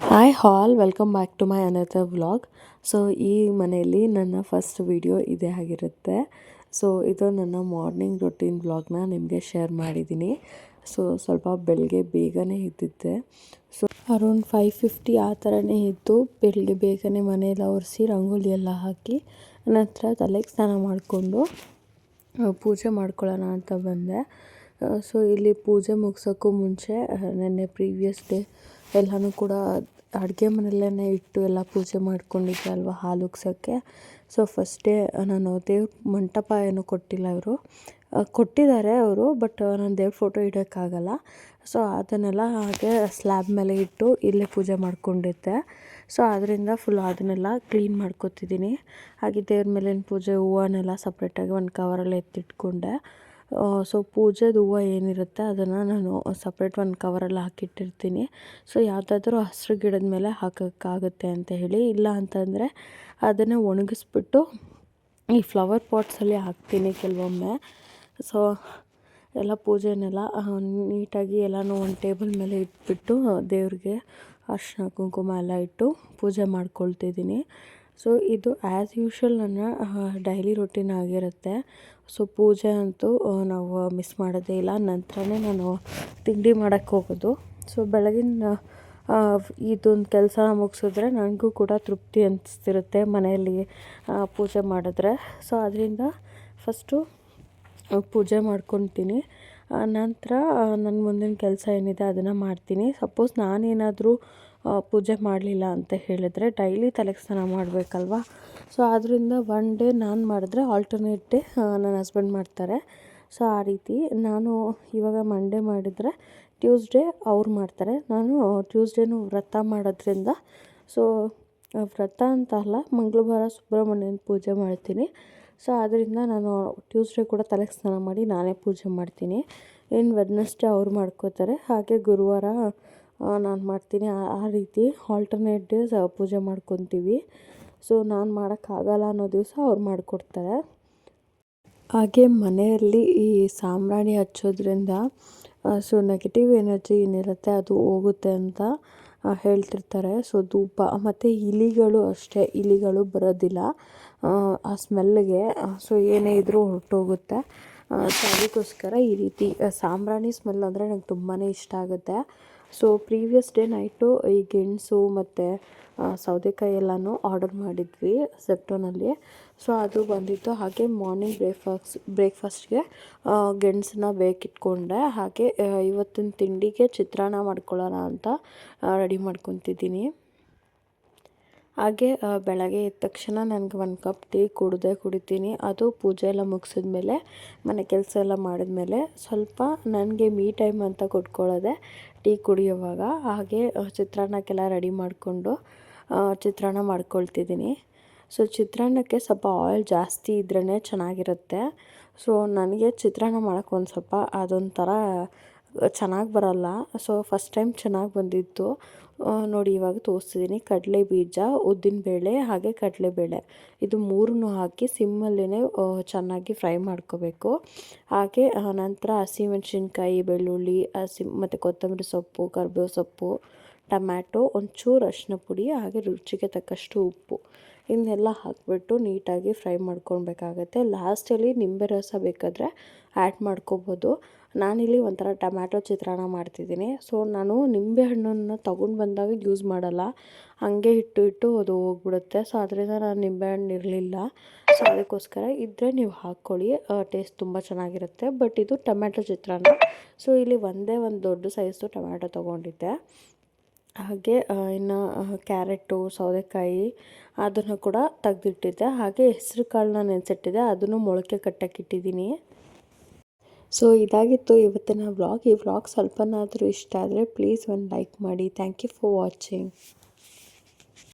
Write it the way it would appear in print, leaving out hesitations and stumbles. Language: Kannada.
Hi all welcome back to my another vlog. So ಈ ಮನೆಯಲ್ಲಿ ನನ್ನ ಫಸ್ಟ್ ವಿಡಿಯೋ ಇದೇ ಆಗಿರುತ್ತೆ. ಸೊ ಇದು ನನ್ನ ಮಾರ್ನಿಂಗ್ ರೊಟೀನ್ ವ್ಲಾಗ್ನ ನಿಮಗೆ ಶೇರ್ ಮಾಡಿದ್ದೀನಿ. ಸೊ ಸ್ವಲ್ಪ ಬೆಳಗ್ಗೆ ಬೇಗನೆ ಎದ್ದಿದ್ದೆ. ಸೊ ಅರೌಂಡ್ 5:50 ಆ ಥರನೇ ಇದ್ದು ಬೆಳಗ್ಗೆ ಬೇಗನೆ ಮನೆಯೆಲ್ಲ ಒರೆಸಿ ರಂಗೋಲಿ ಎಲ್ಲ ಹಾಕಿ ನಂತರ ತಲೆಗೆ ಸ್ನಾನ ಮಾಡಿಕೊಂಡು ಪೂಜೆ ಮಾಡ್ಕೊಳ್ಳೋಣ ಅಂತ ಬಂದೆ. ಸೊ ಇಲ್ಲಿ ಪೂಜೆ ಮುಗಿಸೋಕ್ಕೂ ಮುಂಚೆ ನೆನ್ನೆ ಪ್ರೀವಿಯಸ್ ಡೇ ಎಲ್ಲನೂ ಕೂಡ ಅಡುಗೆ ಮನೆಯಲ್ಲೇ ಇಟ್ಟು ಎಲ್ಲ ಪೂಜೆ ಮಾಡ್ಕೊಂಡಿದ್ದೆ ಅಲ್ವಾ ಹಾಲು ಉಗ್ಸೋಕ್ಕೆ. ಸೊ ಫಸ್ಟ್ ಡೇ ನಾನು ದೇವ್ರ ಮಂಟಪ ಏನೂ ಕೊಟ್ಟಿಲ್ಲ, ಇವರು ಕೊಟ್ಟಿದ್ದಾರೆ ಅವರು, ಬಟ್ ನಾನು ದೇವ್ರ ಫೋಟೋ ಇಡೋಕ್ಕಾಗಲ್ಲ. ಸೊ ಅದನ್ನೆಲ್ಲ ಹಾಗೆ ಸ್ಲ್ಯಾಬ್ ಮೇಲೆ ಇಟ್ಟು ಇಲ್ಲೇ ಪೂಜೆ ಮಾಡ್ಕೊಂಡಿದ್ದೆ. ಸೊ ಅದರಿಂದ ಫುಲ್ ಅದನ್ನೆಲ್ಲ ಕ್ಲೀನ್ ಮಾಡ್ಕೊತಿದ್ದೀನಿ. ಹಾಗೆ ದೇವ್ರ ಮೇಲಿನ ಪೂಜೆ ಹೂವನ್ನೆಲ್ಲ ಸಪ್ರೇಟಾಗಿ ಒಂದು ಕವರಲ್ಲಿ ಎತ್ತಿಟ್ಕೊಂಡೆ. ಸೊ ಪೂಜೆದು ಹೂವು ಏನಿರುತ್ತೆ ಅದನ್ನು ನಾನು ಸಪ್ರೇಟ್ ಒಂದು ಕವರಲ್ಲಿ ಹಾಕಿಟ್ಟಿರ್ತೀನಿ. ಸೊ ಯಾವುದಾದ್ರೂ ಹಸಿರು ಗಿಡದ ಮೇಲೆ ಹಾಕೋಕ್ಕಾಗುತ್ತೆ ಅಂತ ಹೇಳಿ, ಇಲ್ಲ ಅಂತಂದರೆ ಅದನ್ನೇ ಒಣಗಿಸ್ಬಿಟ್ಟು ಈ ಫ್ಲವರ್ ಪಾಟ್ಸಲ್ಲಿ ಹಾಕ್ತೀನಿ ಕೆಲವೊಮ್ಮೆ. ಸೊ ಎಲ್ಲ ಪೂಜೆನೆಲ್ಲ ನೀಟಾಗಿ ಎಲ್ಲನೂ ಒಂದು ಟೇಬಲ್ ಮೇಲೆ ಇಟ್ಬಿಟ್ಟು ದೇವ್ರಿಗೆ ಅರಿಶಿನ ಕುಂಕುಮ ಎಲ್ಲ ಇಟ್ಟು ಪೂಜೆ ಮಾಡ್ಕೊಳ್ತಿದ್ದೀನಿ. ಸೊ ಇದು ಆ್ಯಸ್ ಯೂಶ್ವಲ್ ನನ್ನ ಡೈಲಿ ರೊಟೀನ್ ಆಗಿರುತ್ತೆ. ಸೊ ಪೂಜೆ ಅಂತೂ ನಾವು ಮಿಸ್ ಮಾಡೋದೇ ಇಲ್ಲ. ನಂತರನೇ ನಾನು ತಿಂಡಿ ಮಾಡೋಕ್ಕೆ ಹೋಗೋದು. ಸೊ ಬೆಳಗಿನ ಇದೊಂದು ಕೆಲಸ ಮುಗಿಸಿದ್ರೆ ನನಗೂ ಕೂಡ ತೃಪ್ತಿ ಅನಿಸ್ತಿರುತ್ತೆ ಮನೆಯಲ್ಲಿ ಪೂಜೆ ಮಾಡಿದ್ರೆ. ಸೊ ಅದರಿಂದ ಫಸ್ಟು ಪೂಜೆ ಮಾಡ್ಕೊತೀನಿ. ನಂತರ ನನ್ನ ಮುಂದಿನ ಕೆಲಸ ಏನಿದೆ ಅದನ್ನು ಮಾಡ್ತೀನಿ. ಸಪೋಸ್ ನಾನೇನಾದರೂ ಪೂಜೆ ಮಾಡಲಿಲ್ಲ ಅಂತ ಹೇಳಿದರೆ ಡೈಲಿ ತಲೆಗೆ ಸ್ನಾನ ಮಾಡಬೇಕಲ್ವ. ಸೊ ಆದ್ದರಿಂದ ಒನ್ ಡೇ ನಾನು ಮಾಡಿದ್ರೆ ಆಲ್ಟರ್ನೇಟ್ ಡೇ ನನ್ನ ಹಸ್ಬೆಂಡ್ ಮಾಡ್ತಾರೆ. ಸೊ ಆ ರೀತಿ ನಾನು ಇವಾಗ ಮಂಡೇ ಮಾಡಿದರೆ ಟ್ಯೂಸ್ಡೇ ಅವ್ರು ಮಾಡ್ತಾರೆ. ನಾನು ಟ್ಯೂಸ್ಡೇನೂ ವ್ರತ ಮಾಡೋದ್ರಿಂದ, ಸೊ ವ್ರತ ಅಂತ ಅಲ್ಲ, ಮಂಗಳವಾರ ಸುಬ್ರಹ್ಮಣ್ಯನ ಪೂಜೆ ಮಾಡ್ತೀನಿ. ಸೊ ಅದರಿಂದ ನಾನು ಟ್ಯೂಸ್ಡೇ ಕೂಡ ತಲೆಗೆ ಸ್ನಾನ ಮಾಡಿ ನಾನೇ ಪೂಜೆ ಮಾಡ್ತೀನಿ. ಇನ್ನು ವೆಡ್ನೆಸ್ಡೇ ಅವ್ರು ಮಾಡ್ಕೋತಾರೆ, ಹಾಗೆ ಗುರುವಾರ ನಾನು ಮಾಡ್ತೀನಿ. ಆ ರೀತಿ ಆಲ್ಟರ್ನೇಟ್ ಡೇಸ್ ಪೂಜೆ ಮಾಡ್ಕೊತೀವಿ. ಸೊ ನಾನು ಮಾಡೋಕ್ಕಾಗಲ್ಲ ಅನ್ನೋ ದಿವಸ ಅವ್ರು ಮಾಡಿಕೊಡ್ತಾರೆ. ಹಾಗೆ ಮನೆಯಲ್ಲಿ ಈ ಸಾಂಬ್ರಾಣಿ ಹಚ್ಚೋದ್ರಿಂದ ಸೊ ನೆಗೆಟಿವ್ ಎನರ್ಜಿ ಏನಿರುತ್ತೆ ಅದು ಹೋಗುತ್ತೆ ಅಂತ ಹೇಳ್ತಿರ್ತಾರೆ. ಸೊ ಧೂಪ ಮತ್ತು ಇಲಿಗಳು ಅಷ್ಟೇ, ಇಲಿಗಳು ಬರೋದಿಲ್ಲ ಆ ಸ್ಮೆಲ್ಗೆ. ಸೊ ಏನೇ ಇದ್ದರೂ ಹೊರಟೋಗುತ್ತೆ. ಸೊ ಅದಕ್ಕೋಸ್ಕರ ಈ ರೀತಿ ಸಾಂಬ್ರಾಣಿ ಸ್ಮೆಲ್ ಅಂದರೆ ನಂಗೆ ತುಂಬಾ ಇಷ್ಟ ಆಗುತ್ತೆ. ಸೊ ಪ್ರೀವಿಯಸ್ ಡೇ ನೈಟು ಈ ಗೆಣಸು ಮತ್ತು ಸೌತೆಕಾಯಿ ಎಲ್ಲನೂ ಆರ್ಡರ್ ಮಾಡಿದ್ವಿ ಸೆಪ್ಟೋನಲ್ಲಿ. ಸೊ ಅದು ಬಂದಿತ್ತು. ಹಾಗೆ ಮಾರ್ನಿಂಗ್ ಬ್ರೇಕ್ಫಾಸ್ಟ್ಗೆ ಗೆಣಸನ್ನ ಬೇಕಿಟ್ಕೊಂಡೆ. ಹಾಗೆ ಇವತ್ತಿನ ತಿಂಡಿಗೆ ಚಿತ್ರಾನ್ನ ಮಾಡ್ಕೊಳ್ಳೋಣ ಅಂತ ರೆಡಿ ಮಾಡ್ಕೊತಿದ್ದೀನಿ. ಹಾಗೆ ಬೆಳಗ್ಗೆ ಎದ್ದ ತಕ್ಷಣ ನನಗೆ 1 ಕಪ್ ಟೀ ಕುಡಿತೀನಿ. ಅದು ಪೂಜೆ ಎಲ್ಲ ಮುಗಿಸಿದ್ಮೇಲೆ, ಮನೆ ಕೆಲಸ ಎಲ್ಲ ಮಾಡಿದ್ಮೇಲೆ ಸ್ವಲ್ಪ ನನಗೆ ಮೀ ಟೈಮ್ ಅಂತ ಕೊಟ್ಕೊಳ್ಳೋದೆ ಟೀ ಕುಡಿಯೋವಾಗ. ಹಾಗೆ ಚಿತ್ರಾನ್ನಕ್ಕೆಲ್ಲ ರೆಡಿ ಮಾಡಿಕೊಂಡು ಚಿತ್ರಾನ್ನ ಮಾಡ್ಕೊಳ್ತಿದ್ದೀನಿ. ಸೊ ಚಿತ್ರಾನ್ನಕ್ಕೆ ಸ್ವಲ್ಪ ಆಯಿಲ್ ಜಾಸ್ತಿ ಇದ್ರೇ ಚೆನ್ನಾಗಿರುತ್ತೆ. ಸೊ ನನಗೆ ಚಿತ್ರಾನ್ನ ಮಾಡೋಕ್ಕೆ ಒಂದು ಸ್ವಲ್ಪ ಅದೊಂಥರ ಚೆನ್ನಾಗಿ ಬರೋಲ್ಲ. ಸೊ ಫಸ್ಟ್ ಟೈಮ್ ಚೆನ್ನಾಗಿ ಬಂದಿತ್ತು. ನೋಡಿ ಇವಾಗ ತೋರಿಸ್ತಿದ್ದೀನಿ. ಕಡಲೆ ಬೀಜ, ಉದ್ದಿನಬೇಳೆ ಹಾಗೆ ಕಡಲೆಬೇಳೆ ಇದು ಮೂರನ್ನೂ ಹಾಕಿ ಸಿಮ್ಮಲ್ಲೇ ಚೆನ್ನಾಗಿ ಫ್ರೈ ಮಾಡ್ಕೋಬೇಕು. ಹಾಗೆ ನಂತರ ಹಸಿಮೆಣ್ಸಿನ್ಕಾಯಿ, ಬೆಳ್ಳುಳ್ಳಿ, ಮತ್ತು ಕೊತ್ತಂಬರಿ ಸೊಪ್ಪು, ಕರಿಬೇವು ಸೊಪ್ಪು, ಟೊಮ್ಯಾಟೊ, ಒಂಚೂರು ಅರಿಶಿನ ಪುಡಿ, ಹಾಗೆ ರುಚಿಗೆ ತಕ್ಕಷ್ಟು ಉಪ್ಪು ಇವನ್ನೆಲ್ಲ ಹಾಕಿಬಿಟ್ಟು ನೀಟಾಗಿ ಫ್ರೈ ಮಾಡ್ಕೊಳ್ಬೇಕಾಗತ್ತೆ. ಲಾಸ್ಟಲ್ಲಿ ನಿಂಬೆ ರಸ ಬೇಕಾದರೆ ಆ್ಯಡ್ ಮಾಡ್ಕೋಬೋದು. ನಾನಿಲ್ಲಿ ಒಂಥರ ಟೊಮ್ಯಾಟೊ ಚಿತ್ರಾನ್ನ ಮಾಡ್ತಿದ್ದೀನಿ. ಸೊ ನಾನು ನಿಂಬೆ ಹಣ್ಣನ್ನು ತೊಗೊಂಡು ಬಂದಾಗ ಯೂಸ್ ಮಾಡಲ್ಲ, ಹಾಗೆ ಇಟ್ಟು ಅದು ಹೋಗ್ಬಿಡುತ್ತೆ. ಸೊ ಅದರಿಂದ ನಾನು ನಿಂಬೆಹಣ್ಣು ಇರಲಿಲ್ಲ. ಸೊ ಅದಕ್ಕೋಸ್ಕರ ಇದ್ದರೆ ನೀವು ಹಾಕ್ಕೊಳ್ಳಿ, ಟೇಸ್ಟ್ ತುಂಬ ಚೆನ್ನಾಗಿರುತ್ತೆ. ಬಟ್ ಇದು ಟೊಮ್ಯಾಟೊ ಚಿತ್ರಾನ್ನ. ಸೊ ಇಲ್ಲಿ ಒಂದೇ ಒಂದು ದೊಡ್ಡ ಸೈಜು ಟೊಮ್ಯಾಟೊ ತೊಗೊಂಡಿದ್ದೆ. ಹಾಗೆ ಇನ್ನು ಕ್ಯಾರೆಟು, ಸೌತೆಕಾಯಿ ಅದನ್ನು ಕೂಡ ತೆಗೆದಿಟ್ಟಿದ್ದೆ. ಹಾಗೆ ಹೆಸರು ಕಾಳನ್ನ ನೆನೆಸಿಟ್ಟಿದ್ದೆ, ಅದನ್ನು ಮೊಳಕೆ ಕಟ್ಟೋಕ್ಕಿಟ್ಟಿದ್ದೀನಿ. ಸೊ ಇದಾಗಿತ್ತು ಇವತ್ತಿನ ವ್ಲಾಗ್. ಈ ವ್ಲಾಗ್ ಸ್ವಲ್ಪನಾದರೂ ಇಷ್ಟ ಆದರೆ ಪ್ಲೀಸ್ ಒಂದು ಲೈಕ್ ಮಾಡಿ. Thank you for watching.